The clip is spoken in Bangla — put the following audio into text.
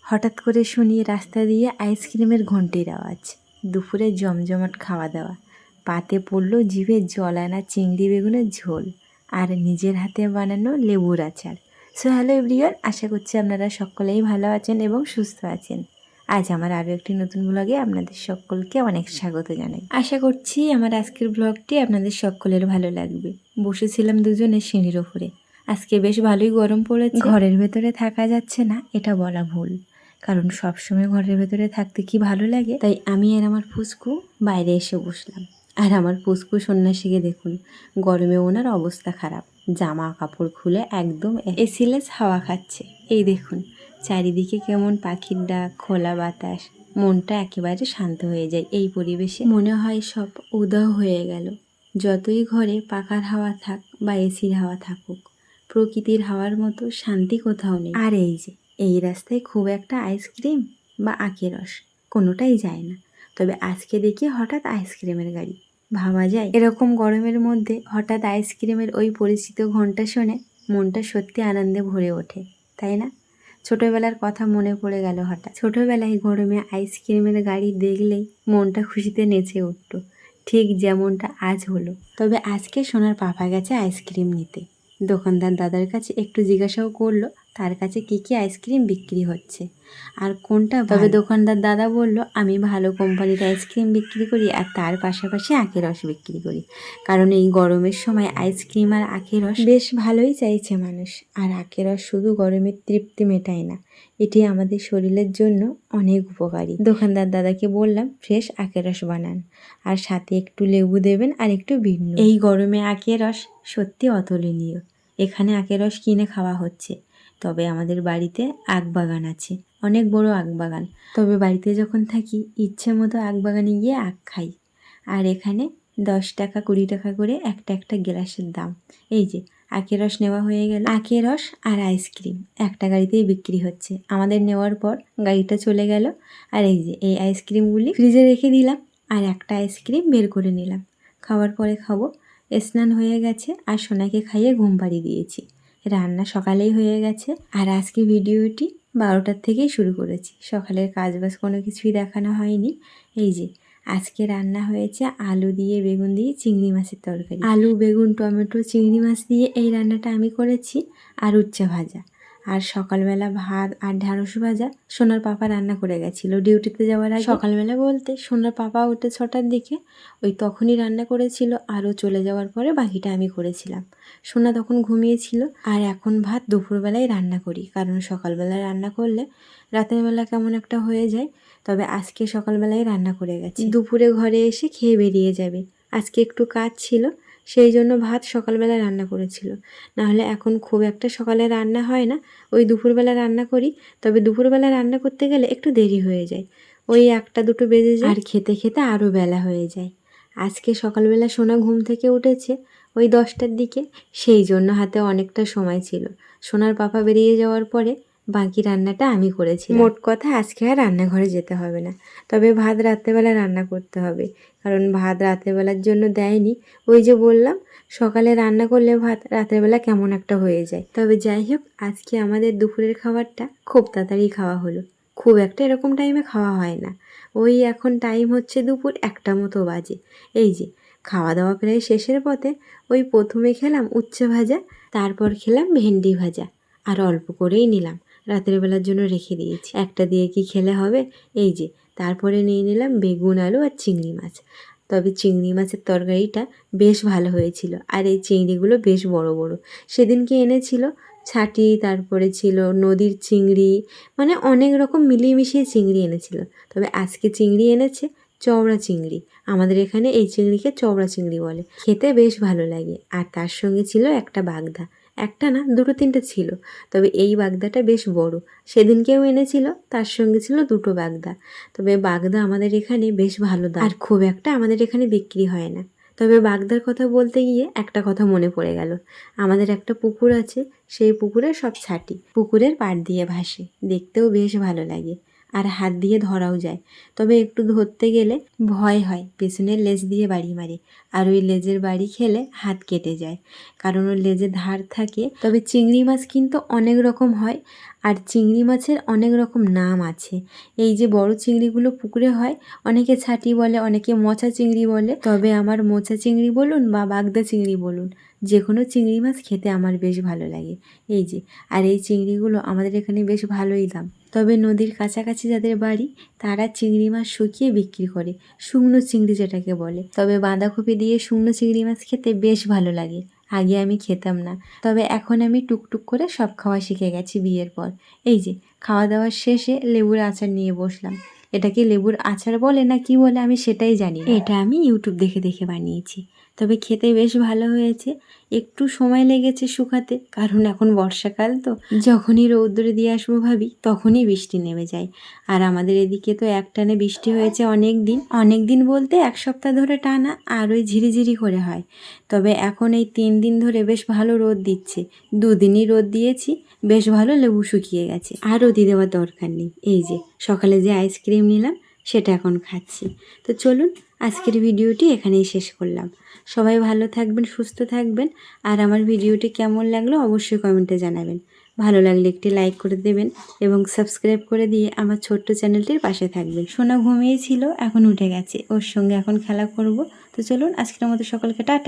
হঠাৎ করে শুনি রাস্তা দিয়ে আইসক্রিমের ঘন্টির আওয়াজ। দুপুরে জমজমাট খাওয়া দাওয়া, পাতে পড়ল জিভে জল আনা চিংড়ি বেগুনের ঝোল আর নিজের হাতে বানানো লেবুর আচার। সো হ্যালো এভরিওয়ান, আশা করছি আপনারা সকলেই ভালো আছেন এবং সুস্থ আছেন। আজ আমার আরও একটি নতুন ব্লগে আপনাদের সকলকে অনেক স্বাগত জানাই। আশা করছি আমার আজকের ব্লগটি আপনাদের সকলের ভালো লাগবে। বসেছিলাম দুজনে সিঁড়ির ওপরে। আজকে বেশ ভালোই গরম পড়েছে। ঘরের ভেতরে থাকা যাচ্ছে না এটা বলা ভুল, কারণ সবসময় ঘরের ভেতরে থাকতে কি ভালো লাগে। তাই আমি আর আমার পুচকু বাইরে এসে বসলাম। আর আমার পুচকু সন্ন্যাসীকে দেখুন, গরমে ওনার অবস্থা খারাপ, জামা কাপড় খুলে একদম এসিলেস হাওয়া খাচ্ছে। এই দেখুন চারিদিকে কেমন পাখির ডাক, খোলা বাতাস, মনটা একেবারে শান্ত হয়ে যায়। এই পরিবেশে মনে হয় সব উদাও হয়ে গেল। যতই ঘরে পাখার হাওয়া থাক বা এসির হাওয়া থাকুক, প্রকৃতির হাওয়ার মতো শান্তি কোথাও নেই। আর এই যে এই রাস্তায় খুব একটা আইসক্রিম বা আখের রস কোনোটাই যায় না, তবে আজকে দেখি হঠাৎ আইসক্রিমের গাড়ি। ভাবা যায় এরকম গরমের মধ্যে হঠাৎ আইসক্রিমের ওই পরিচিত ঘন্টা শুনে মনটা সত্যি আনন্দে ভরে ওঠে, তাই না? ছোটবেলার কথা মনে পড়ে গেল হঠাৎ। ছোটবেলায় গরমে আইসক্রিমের গাড়ি দেখলেই মনটা খুশিতে নেচে উঠত, ঠিক যেমনটা আজ হলো। তবে আজকে সোনার পাপা গেছে আইসক্রিম নিতে। দোকানদার দাদার কাছে একটু জিজ্ঞাসাও করলো তার কাছে কি কি আইসক্রিম বিক্রি হচ্ছে আর কোনটা। তবে দোকানদার দাদা বলল, আমি ভালো কোম্পানির আইসক্রিম বিক্রি করি আর তার পাশাপাশি আখের রস বিক্রি করি, কারণ এই গরমের সময় আইসক্রিম আর আখের রস বেশ ভালোই চাইছে মানুষ। আর আখের রস শুধু গরমের তৃপ্তি মেটায় না, এটি আমাদের শরীরের জন্য অনেক উপকারী। দোকানদার দাদাকে বললাম ফ্রেশ আখের রস বানান আর সাথে একটু লেবু দেবেন আর একটু বিট নুন। এই গরমে আখের রস সত্যি অতুলনীয়। এখানে আখের রস কিনে খাওয়া হচ্ছে, তবে আমাদের বাড়িতে আখ বাগান আছে, অনেক বড় আখ বাগান। তবে বাড়িতে যখন থাকি ইচ্ছে মতো আখ বাগানে গিয়ে আখ খাই। আর এখানে 10 টাকা 20 টাকা করে একটা একটা গ্লাসের দাম। এই যে আখের রস নেওয়া হয়ে গেল। আখের রস আর আইসক্রিম একটা গাড়িতেই বিক্রি হচ্ছে। আমাদের নেওয়ার পর গাড়িটা চলে গেল। আর এই যে এই আইসক্রিমগুলি ফ্রিজে রেখে দিলাম আর একটা আইসক্রিম বের করে নিলাম, খাওয়ার পরে খাবো। স্নান হয়ে গেছে আর সোনাকে খাইয়ে ঘুম পাড়িয়ে দিয়েছি। রান্না সকালেই হয়ে গেছে। আর আজকে ভিডিওটি 12টার থেকেই শুরু করেছি, সকালের কাজবাজ কোনো কিছুই দেখানো হয়নি। এই যে আজকে রান্না হয়েছে আলু দিয়ে বেগুন দিয়ে চিংড়ি মাছের তরকারি। আলু বেগুন টমেটো চিংড়ি মাছ দিয়ে এই রান্নাটা আমি করেছি, আর উচ্ছে ভাজা। আর সকালবেলা ভাত আর ঢ্যাঁড়স ভাজা সোনার পাপা রান্না করে গেছিলো ডিউটিতে যাওয়ার আগে। সকালবেলা বলতে সোনার পাপা উঠে 6টার দিকে, ওই তখনই রান্না করেছিল, আরও চলে যাওয়ার পরে বাকিটা আমি করেছিলাম। সোনা তখন ঘুমিয়েছিল। আর এখন ভাত দুপুরবেলায় রান্না করি, কারণ সকালবেলায় রান্না করলে রাতের বেলা কেমন একটা হয়ে যায়। তবে আজকে সকালবেলায় রান্না করে গেছি, দুপুরে ঘরে এসে খেয়ে বেরিয়ে যাবে। আজকে একটু কাজ ছিল, সেই জন্য ভাত সকালবেলা রান্না করেছিল, নাহলে এখন খুব একটা সকালে রান্না হয় না, ওই দুপুরবেলা রান্না করি। তবে দুপুরবেলা রান্না করতে গেলে একটু দেরি হয়ে যায়, ওই 1টা 2টো বেজে যায়, আর খেতে খেতে আরও বেলা হয়ে যায়। আজকে সকালবেলা সোনা ঘুম থেকে উঠেছে ওই 10টার দিকে, সেই জন্য হাতে অনেকটা সময় ছিল। সোনার পাপা বেরিয়ে যাওয়ার পরে বাকি রান্নাটা আমি করেছি। মোট কথা আজকে আর রান্নাঘরে যেতে হবে না, তবে ভাত রাত্রেবেলা রান্না করতে হবে, কারণ ভাত রাত্রেবেলার জন্য দেয়নি। ওই যে বললাম সকালে রান্না করলে ভাত রাত্রেবেলা কেমন একটা হয়ে যায়। তবে যাই হোক, আজকে আমাদের দুপুরের খাবারটা খুব তাড়াতাড়ি খাওয়া হলো, খুব একটা এরকম টাইমে খাওয়া হয় না। ওই এখন টাইম হচ্ছে দুপুর 1টা মতো বাজে। এই যে খাওয়া দাওয়া প্রায় শেষের পথে। ওই প্রথমে খেলাম উচ্ছে ভাজা, তারপর খেলাম ভেন্ডি ভাজা, আর অল্প করেই নিলাম, রাতের বেলার জন্য রেখে দিয়েছি, একটা দিয়ে কি খেলে হবে। এই যে তারপরে নিয়ে নিলাম বেগুন আলু আর চিংড়ি মাছ। তবে চিংড়ি মাছের তরকারিটা বেশ ভালো হয়েছিল, আর এই চিংড়িগুলো বেশ বড় বড়। সেদিনকে এনেছিল ছাটি, তারপরে ছিল নদীর চিংড়ি, মানে অনেক রকম মিলিয়ে মিশিয়ে চিংড়ি এনেছিল। তবে আজকে চিংড়ি এনেছে চওড়া চিংড়ি, আমাদের এখানে এই চিংড়িকে চওড়া চিংড়ি বলে, খেতে বেশ ভালো লাগে। আর তার সঙ্গে ছিল একটা বাগদা, একটা না 2-3টে ছিল, তবে এই বাগদাটা বেশ বড়। সেদিনকেও এনেছিল, তার সঙ্গে ছিল 2টো বাগদা। তবে বাগদা আমাদের এখানে বেশ ভালো দাম, আর খুব একটা আমাদের এখানে বিক্রি হয় না। তবে বাগদার কথা বলতে গিয়ে একটা কথা মনে পড়ে গেল, আমাদের একটা পুকুর আছে, সেই পুকুরে সব ছাটি পুকুরের পাড় দিয়ে ভাসে, দেখতেও বেশ ভালো লাগে। আর হাত দিয়ে ধরাও যায়, তবে একটু ধরতে গেলে ভয় হয়, পেছনের লেজ দিয়ে বাড়ি মারে, আর ওই লেজের বাড়ি খেলে হাত কেটে যায়, কারণ ওর লেজে ধার থাকে। তবে চিংড়ি মাছ কিন্তু অনেক রকম হয়, আর চিংড়ি মাছের অনেক রকম নাম আছে। এই যে বড় চিংড়িগুলো পুকুরে হয়, অনেকে ছাটি বলে, অনেকে মোচা চিংড়ি বলে, তবে আমার মোচা চিংড়ি বলুন বা বাগদা চিংড়ি বলুন, যে কোনো চিংড়ি মাছ খেতে আমার বেশ ভালো লাগে। এই যে, আর এই চিংড়িগুলো আমাদের এখানে বেশ ভালোই দাম। তবে নদীর কাছাকাছি যাদের বাড়ি তারা চিংড়ি মাছ শুকিয়ে বিক্রি করে, শুকনো চিংড়ি যেটাকে বলে। তবে বাঁধাকপি দিয়ে শুকনো চিংড়ি মাছ খেতে বেশ ভালো লাগে। আগে আমি খেতাম না, তবে এখন আমি টুকটুক করে সব খাওয়া শিখে গেছি বিয়ের পর। এই যে খাওয়া দাওয়ার শেষে লেবুর আচার নিয়ে বসলাম। এটাকে লেবুর আচার বলে না কি বলে আমি সেটাই জানি না। এটা আমি ইউটিউব দেখে দেখে বানিয়েছি, তবে খেতে বেশ ভালো হয়েছে। একটু সময় লেগেছে শুকাতে, কারণ এখন বর্ষাকাল তো, যখনই রৌদ্রে দিয়ে আসবো ভাবি তখনই বৃষ্টি নেমে যায়। আর আমাদের এদিকে তো একটানে বৃষ্টি হয়েছে অনেক দিন বলতে 1 সপ্তাহ ধরে টানা, আর ওই ঝিরিঝিরি করে হয়। তবে এখন এই 3 দিন ধরে বেশ ভালো রোদ দিচ্ছে, 2 দিনই রোদ দিয়েছি, বেশ ভালো লেবু শুকিয়ে গেছে, আর রোদি দেওয়ার দরকার নেই। এই যে সকালে যে আইসক্রিম নিলাম সেটা এখন খাচ্ছি। তো চলুন আজকের ভিডিওটি এখানেই শেষ করলাম। সবাই ভালো থাকবেন, সুস্থ থাকবেন, আর আমার ভিডিওটি কেমন লাগলো অবশ্যই কমেন্টে জানাবেন। ভালো লাগলে একটি লাইক করে দেবেন এবং সাবস্ক্রাইব করে দিয়ে আমার ছোট্ট চ্যানেলটির পাশে থাকবেন। সোনা ঘুমিয়েছিল, এখন উঠে গেছে, ওর সঙ্গে এখন খেলা করব। তো চলুন আজকের মতো সকলকে টাটা।